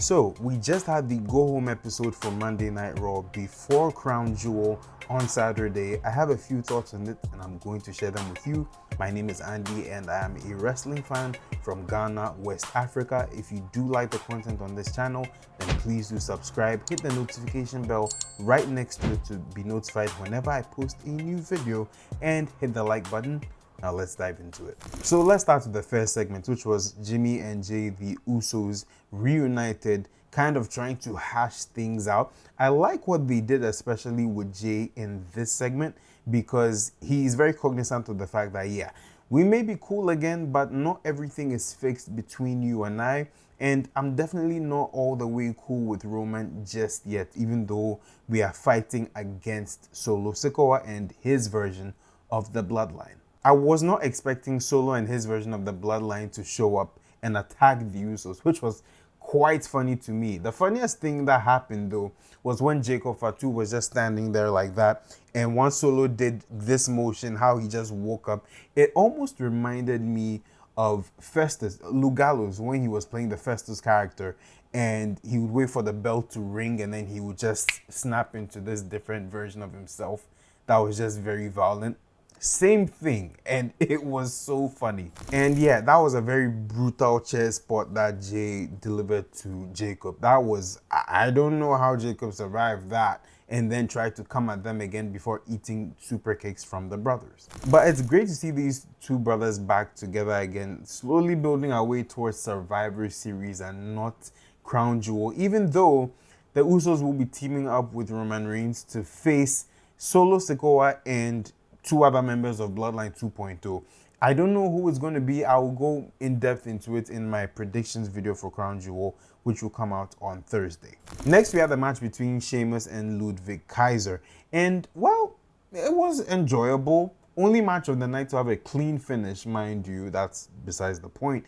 So, we just had the go home episode for Monday Night Raw before Crown Jewel on Saturday. I have a few thoughts on it and I'm going to share them with you. My name is Andy and I am a wrestling fan from Ghana, West Africa. If you do like the content on this channel, then please do subscribe. Hit the notification bell right next to it to be notified whenever I post a new video, and hit the like button. Now let's dive into it. So let's start with the first segment, which was Jimmy and Jey, the Usos, reunited, kind of trying to hash things out. I like what they did, especially with Jey in this segment, because he's very cognizant of the fact that, yeah, we may be cool again, but not everything is fixed between you and I. And I'm definitely not all the way cool with Roman just yet, even though we are fighting against Solo Sikoa and his version of the Bloodline. I was not expecting Solo and his version of the Bloodline to show up and attack the Usos, which was quite funny to me. The funniest thing that happened though was when Jacob Fatu was just standing there like that, and once Solo did this motion, how he just woke up, it almost reminded me of Festus, Lugallos, when he was playing the Festus character, and he would wait for the bell to ring and then he would just snap into this different version of himself that was just very violent. Same thing, and it was so funny. And yeah, that was a very brutal chair spot that Jey delivered to Jacob. That was, I don't know how Jacob survived that and then tried to come at them again before eating super kicks from the brothers. But it's great to see these two brothers back together again, slowly building our way towards Survivor Series and not Crown Jewel, even though the Usos will be teaming up with Roman Reigns to face Solo Sikoa and two other members of Bloodline 2.0. I don't know who it's going to be. I will go in depth into it in my predictions video for Crown Jewel, which will come out on Thursday. Next, we had the match between Sheamus and Ludwig Kaiser. And, well, it was enjoyable. Only match of the night to have a clean finish, mind you. That's besides the point.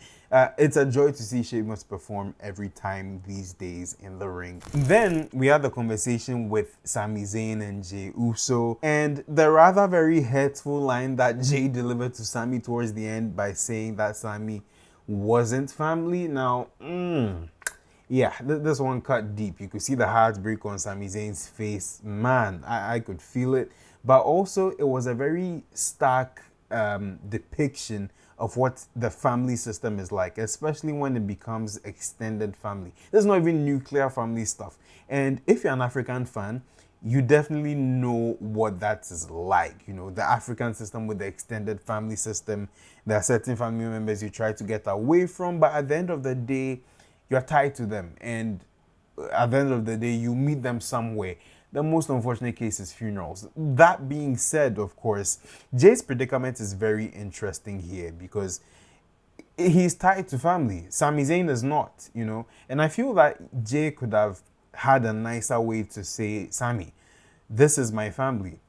It's a joy to see Sheamus perform every time these days in the ring. Then we had the conversation with Sami Zayn and Jey Uso, and the rather very hurtful line that Jey delivered to Sami towards the end by saying that Sami wasn't family. Now, yeah, this one cut deep. You could see the heartbreak on Sami Zayn's face. Man, I could feel it. But also, it was a very stark depiction of what the family system is like, especially when it becomes extended family. There's not even nuclear family stuff. And if you're an African fan, you definitely know what that is like. You know, the African system with the extended family system. There are certain family members you try to get away from, but at the end of the day, you're tied to them. And at the end of the day, you meet them somewhere. The most unfortunate case is funerals. That being said, of course, Jay's predicament is very interesting here because he's tied to family. Sami Zayn is not, you know. And I feel that Jay could have had a nicer way to say, Sami, this is my family.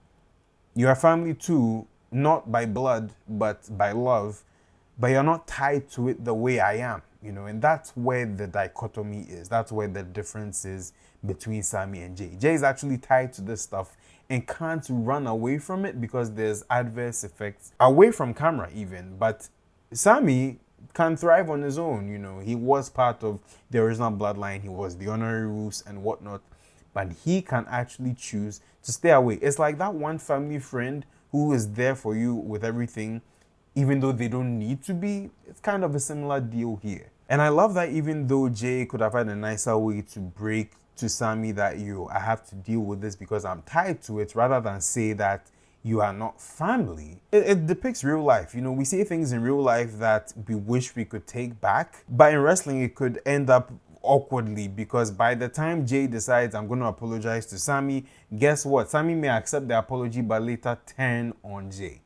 You are family too, not by blood, but by love. But you're not tied to it the way I am, you know. And that's where the dichotomy is. That's where the difference is between Sami and Jey. Jey is actually tied to this stuff and can't run away from it because there's adverse effects away from camera even. But Sami can thrive on his own, you know. He was part of the original bloodline. He was the honorary Roos and whatnot. But he can actually choose to stay away. It's like that one family friend who is there for you with everything, even though they don't need to be. It's kind of a similar deal here. And I love that even though Jey could have had a nicer way to break to Sami that I have to deal with this because I'm tied to it, rather than say that you are not family. It depicts real life. You know, we say things in real life that we wish we could take back, but in wrestling it could end up awkwardly because by the time Jey decides I'm going to apologize to Sami, guess what? Sami may accept the apology but later turn on Jey.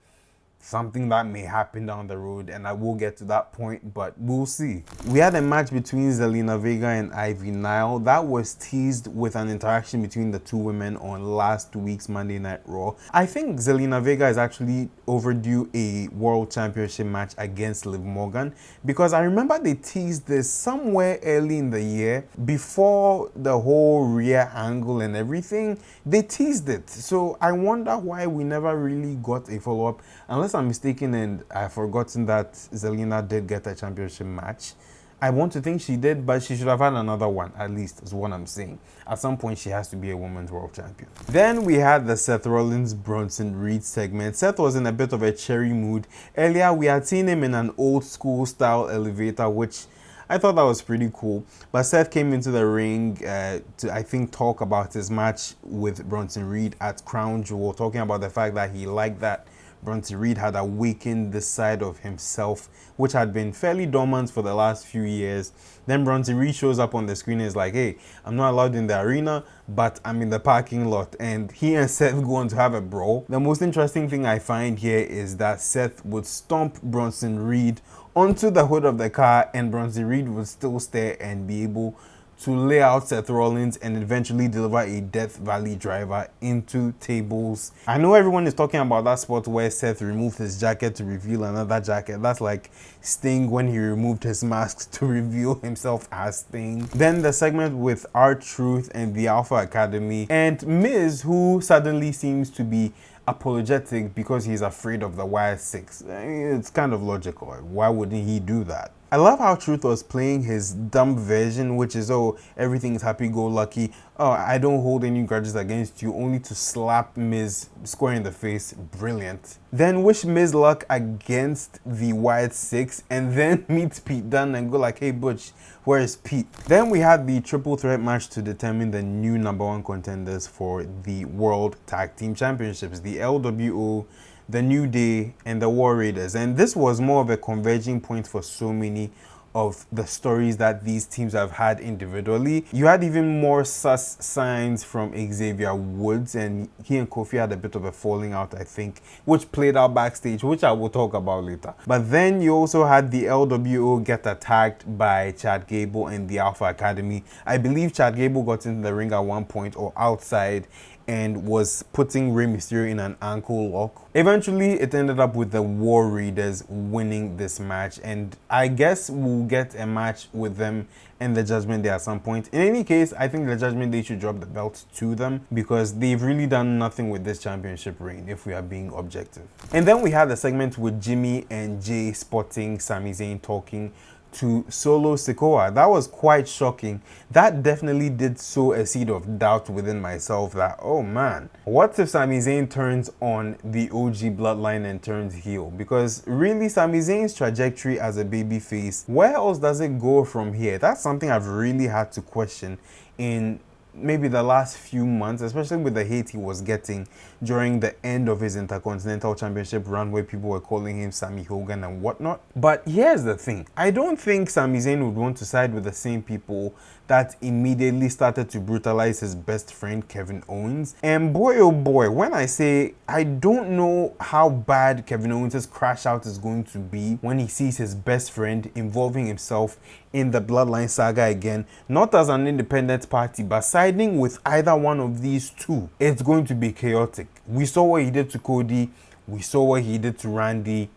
Something that may happen down the road, and I will get to that point, but we'll see. We had a match between Zelina Vega and Ivy Nile that was teased with an interaction between the two women on last week's Monday Night Raw. I think Zelina Vega is actually overdue a World Championship match against Liv Morgan because I remember they teased this somewhere early in the year before the whole Rhea angle and everything. They teased it, so I wonder why we never really got a follow-up, unless I'm mistaken and I've forgotten that Zelina did get a championship match. I want to think she did, but she should have had another one, at least, is what I'm saying. At some point, she has to be a women's world champion. Then we had the Seth Rollins Bronson Reed segment. Seth was in a bit of a cherry mood. Earlier, we had seen him in an old school style elevator, which I thought that was pretty cool. But Seth came into the ring to, I think, talk about his match with Bronson Reed at Crown Jewel, talking about the fact that he liked that Bronson Reed had awakened this side of himself, which had been fairly dormant for the last few years. Then Bronson Reed shows up on the screen and is like, hey, I'm not allowed in the arena, but I'm in the parking lot. And he and Seth go on to have a brawl. The most interesting thing I find here is that Seth would stomp Bronson Reed onto the hood of the car, and Bronson Reed would still stare and be able to lay out Seth Rollins and eventually deliver a Death Valley driver into tables. I know everyone is talking about that spot where Seth removed his jacket to reveal another jacket. That's like Sting when he removed his mask to reveal himself as Sting. Then the segment with R-Truth and the Alpha Academy and Miz, who suddenly seems to be apologetic because he's afraid of the Wire 6. It's kind of logical. Why wouldn't he do that? I love how Truth was playing his dumb version, which is, oh, everything's happy-go-lucky. Oh, I don't hold any grudges against you, only to slap Miz square in the face. Brilliant. Then wish Miz luck against the Wyatt 6, and then meet Pete Dunne and go like, hey, Butch, where is Pete? Then we had the triple threat match to determine the new #1 contenders for the World Tag Team Championships, the LWO, the New Day, and the War Raiders. And this was more of a converging point for so many of the stories that these teams have had individually. You had even more sus signs from Xavier Woods, and he and Kofi had a bit of a falling out, I think, which played out backstage, which I will talk about later. But then you also had the LWO get attacked by Chad Gable and the Alpha Academy. I believe Chad Gable got into the ring at one point or outside and was putting Rey Mysterio in an ankle lock. Eventually, it ended up with the War Raiders winning this match, and I guess we'll get a match with them in the Judgment Day at some point. In any case, I think the Judgment Day should drop the belt to them because they've really done nothing with this championship reign, if we are being objective. And then we had the segment with Jimmy and Jey spotting Sami Zayn talking to Solo Sikoa. That was quite shocking. That definitely did sow a seed of doubt within myself that, oh man, what if Sami Zayn turns on the OG bloodline and turns heel? Because really, Sami Zayn's trajectory as a babyface, where else does it go from here? That's something I've really had to question in maybe the last few months, especially with the hate he was getting during the end of his Intercontinental Championship run, where people were calling him Sammy Hogan and whatnot. But here's the thing, I don't think Sami Zayn would want to side with the same people that immediately started to brutalize his best friend Kevin Owens. And boy oh boy, when I say I don't know how bad Kevin Owens' crash out is going to be when he sees his best friend involving himself in the Bloodline saga again, not as an independent party, but siding with either one of these two, it's going to be chaotic. We saw what he did to Cody, we saw what he did to Randy.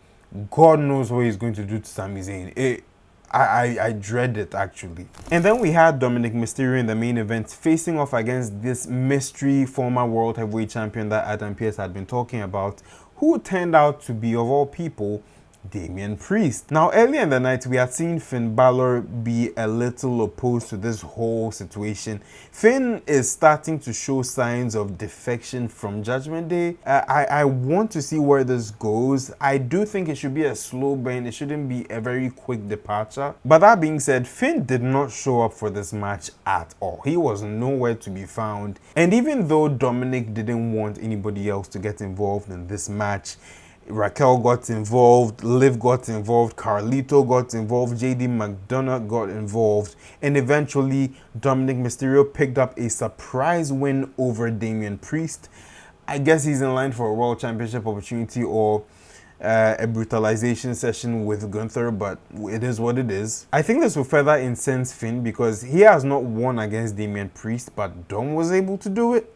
God knows what he's going to do to Sami Zayn. I dread it, actually. And then we had Dominic Mysterio in the main event facing off against this mystery former World Heavyweight Champion that Adam Pearce had been talking about, who turned out to be, of all people, Damian Priest. Now, earlier in the night, we had seen Finn Balor be a little opposed to this whole situation. Finn is starting to show signs of defection from Judgment Day. I want to see where this goes. I do think it should be a slow burn. It shouldn't be a very quick departure. But that being said, Finn did not show up for this match at all. He was nowhere to be found. And even though Dominic didn't want anybody else to get involved in this match, Raquel got involved, Liv got involved, Carlito got involved, JD McDonough got involved, and eventually Dominic Mysterio picked up a surprise win over Damian Priest. I guess he's in line for a World Championship opportunity or a brutalization session with Gunther, but it is what it is. I think this will further incense Finn because he has not won against Damian Priest, but Dom was able to do it.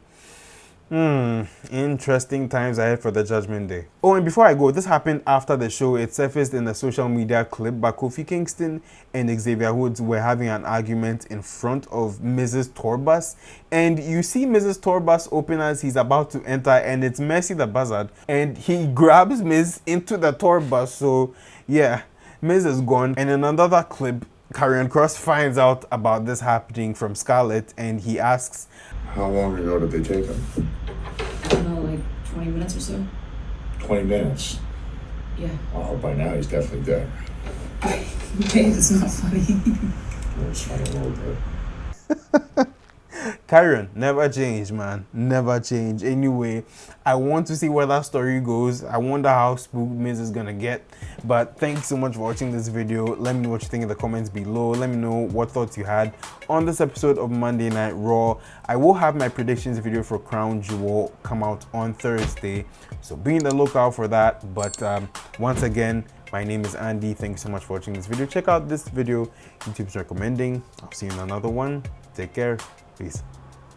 Interesting times ahead for the Judgment Day. Oh, and before I go, this happened after the show. It surfaced in a social media clip, but Kofi Kingston and Xavier Woods were having an argument in front of Mrs. Torbus. And you see Mrs. Torbus open as he's about to enter, and it's Mercy the Buzzard. And he grabs Miz into the tour bus. So, yeah, Miz is gone. And in another clip, Karrion Kross finds out about this happening from Scarlett, and he asks, how long ago did they take him? I don't know, like 20 minutes or so. 20 minutes? Yeah. Oh, by now he's definitely dead. Babe, it's not funny. It's funny a little bit. Karrion, never change, man. Never change. Anyway, I want to see where that story goes. I wonder how spooked Miz is gonna get. But thanks so much for watching this video. Let me know what you think in the comments below. Let me know what thoughts you had on this episode of Monday Night Raw. I will have my predictions video for Crown Jewel come out on Thursday, so be in the lookout for that. But once again, my name is Andy. Thanks so much for watching this video. Check out this video YouTube's recommending. I'll see you in another one. Take care. Peace.